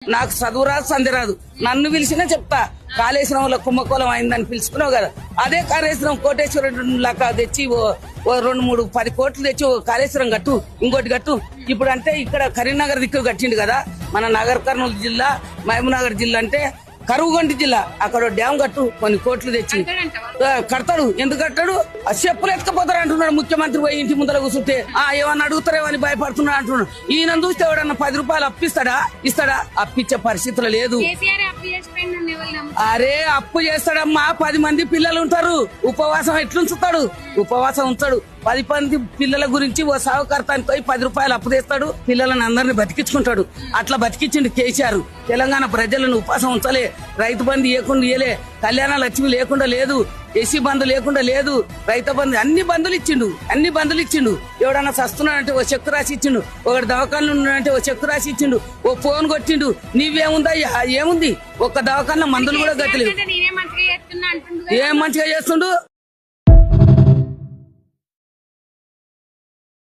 నాకు చదువు రాదు సంధి రాదు. నన్ను పిలిచినా చెప్తా. కాళేశ్వరంలో కుంభకోణం అయిందని పిలుచుకున్నావు కదా, అదే కాళేశ్వరం కోటేశ్వరుడు లాగా తెచ్చి ఓ 2-3 10 కోట్లు తెచ్చి ఓ కాళేశ్వరం కట్టు, ఇంకోటి కట్టు. ఇప్పుడు అంటే ఇక్కడ కరీంనగర్ దిక్కు కట్టిండు కదా, మన నగర్ కర్నూలు జిల్లా, మహబూబ్నగర్ జిల్లా అంటే కరువుగొండి జిల్లా, అక్కడ డ్యామ్ కట్టు, కొన్ని కోట్లు తెచ్చి కడతాడు. ఎందుకు కట్టాడు? ఆ చెప్పులు ఎత్తుకపోతారు అంటున్నాడు ముఖ్యమంత్రి. పోయి ఇంటి ముందర కూర్చుంటే ఏమన్నా అడుగుతారేమని భయపడుతున్నాడు అంటున్నాడు. ఈయన చూస్తే ఎవడన్నా 10 రూపాయలు అప్పిస్తాడా? ఇస్తాడా? అప్పిచ్చే పరిస్థితులు లేదు. అరే అప్పు చేస్తాడమ్మా, 10 మంది పిల్లలు ఉంటారు, ఉపవాసం ఎట్లుంచుతాడు? ఉపవాసం ఉంచాడు. 10 మంది పిల్లల గురించి ఓ సాగుకర్తానికి పోయి 10 రూపాయలు అప్పు తెస్తాడు, పిల్లలను అందరినీ బతికించుకుంటాడు. అట్లా బతికించిండు కేసీఆర్. తెలంగాణ ప్రజలను ఉపవాసం ఉంచలే, రైతు బంధు ఇవ్వకుండా ఇయ్యలే, కళ్యాణ లక్ష్మి లేకుండా లేదు, ఎస్సీ బంధు లేకుండా లేదు, రైతు బంధు అన్ని బంధులు ఇచ్చిండు. ఎవడన్నా సస్తున్నాడంటే ఓ చెక్కు రాసి ఇచ్చిండు, ఒకటి దవాఖానలో ఉన్నాడంటే ఓ చెక్కు రాసి ఇచ్చిండు, ఓ ఫోన్ కొట్టిండు. నీవేముందా? ఏముంది? ఒక్క దవాఖాన మందులు కూడా గట్టలేదు. ఏం మంచిగా చేస్తుండు?